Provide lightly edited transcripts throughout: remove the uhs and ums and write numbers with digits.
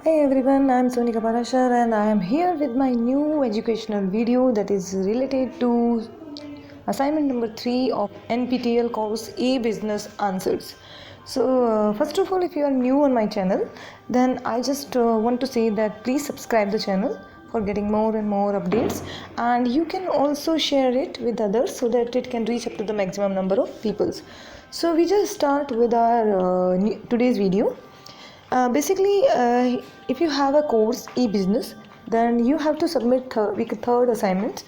Hey everyone, I'm Sonika Parashar and I am here with my new educational video that is related to assignment number 3 of NPTEL course E-Business Answers. So first of all, if you are new on my channel, then I just want to say that please subscribe the channel for getting more and more updates, and you can also share it with others so that it can reach up to the maximum number of people. So we just start with our today's video. Basically, if you have a course e-business, then you have to submit third assignment.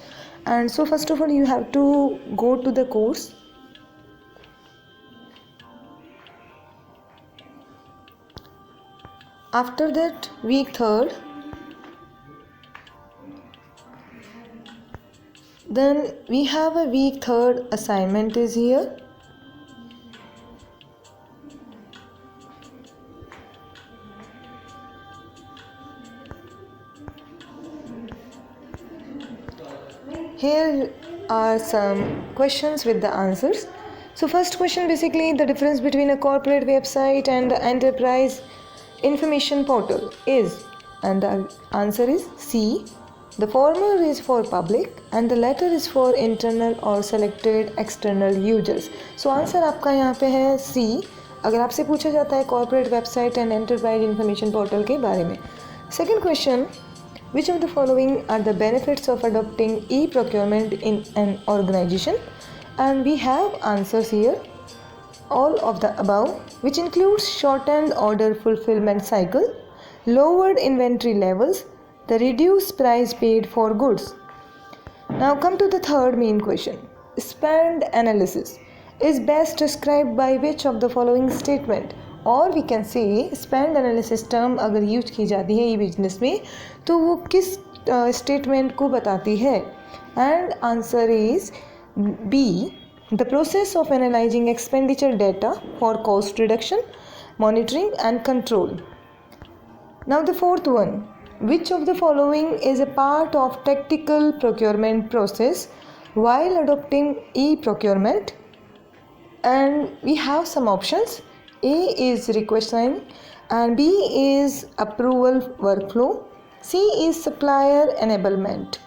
And so first of all, you have to go to the course. After that, week third, then we have a week third assignment is here. Here are some questions with the answers. So first question, basically the difference between a corporate website and the enterprise information portal is, and the answer is C. The former is for public and the latter is for internal or selected external users. So answer आपका यहाँ पे है C. अगर आपसे पूछा जाता है corporate website and enterprise information portal के बारे में. Second question, which of the following are the benefits of adopting e-procurement in an organization? And we have answers here. All of the above, which includes shortened order fulfillment cycle, lowered inventory levels, the reduced price paid for goods. Now come to the third main question. Spend analysis is best described by which of the following statement? और we can say spend analysis term अगर use की जाती है ई business में तो वो किस statement को बताती है? And answer is B, the process of analysing expenditure data for cost reduction, monitoring and control. Now the fourth one, which of the following is a part of tactical procurement process while adopting e-procurement? And we have some options. A is requesting and B is approval workflow, C is supplier enablement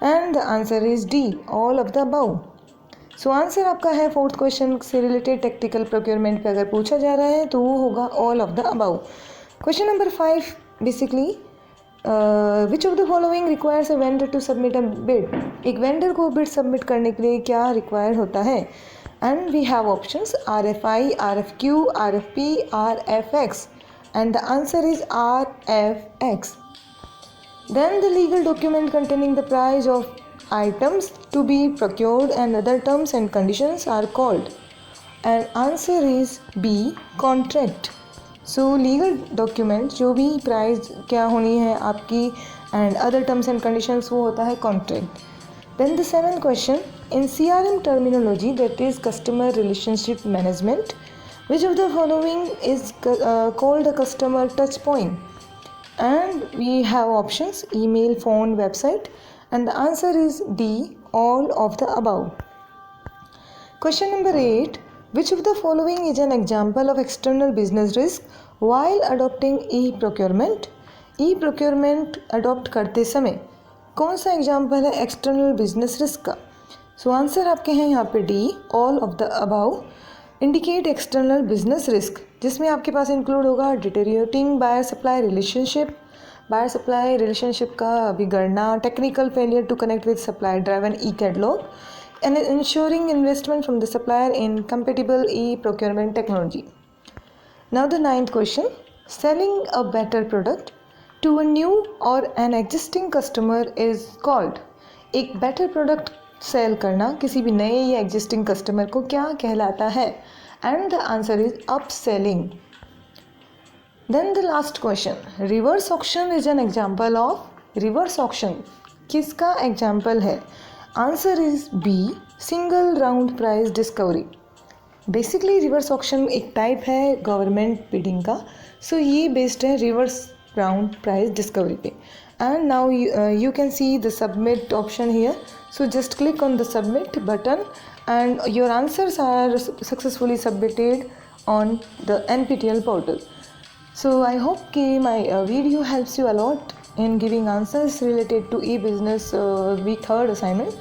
and the answer is D, all of the above. So answer आपका है fourth question से related tactical procurement पे अगर पूछा जा रहा है तो वो होगा all of the above. Question number 5, basically which of the following requires a vendor to submit a bid. एक वेंडर को बिड सबमिट करने के लिए क्या रिक्वायर होता है? And we have options RFI, RFQ, RFP, RFX, and the answer is RFX. Then the legal document containing the price of items to be procured and other terms and conditions are called, and answer is B, contract. So legal document जो भी price क्या होनी है आपकी and other terms and conditions वो होता है contract. Then the seventh question, in CRM terminology, that is customer relationship management, which of the following is called a customer touch point? And we have options email, phone, website, and the answer is D, all of the above. Question number 8, which of the following is an example of external business risk while adopting e-procurement? E-procurement adopt करते समय कौन सा example है external business risk का? So answer आपके हैं यहाँ पे D, all of the above. Indicate external business risk जिसमें आपके पास इंक्लूड होगा deteriorating buyer supply relationship, buyer supply relationship का बिगड़ना, technical failure to connect with supply driven e catalog, and insuring investment from the supplier in compatible e procurement technology. Now the 9th question, selling a better product to a new or an existing customer is called. एक better product sell करना किसी भी नए या existing customer को क्या कहलाता है? And the answer is upselling. Then the last question, reverse auction is an example of. reverse auction किसका example है? Answer is B, single round price discovery. Basically reverse auction एक type है government bidding का, so ये based है reverse round price discovery पे. And now you can see the submit option here, so just click on the submit button and your answers are successfully submitted on the NPTEL portal. So I hope कि my video helps you a lot in giving answers related to e-business week 3rd assignment.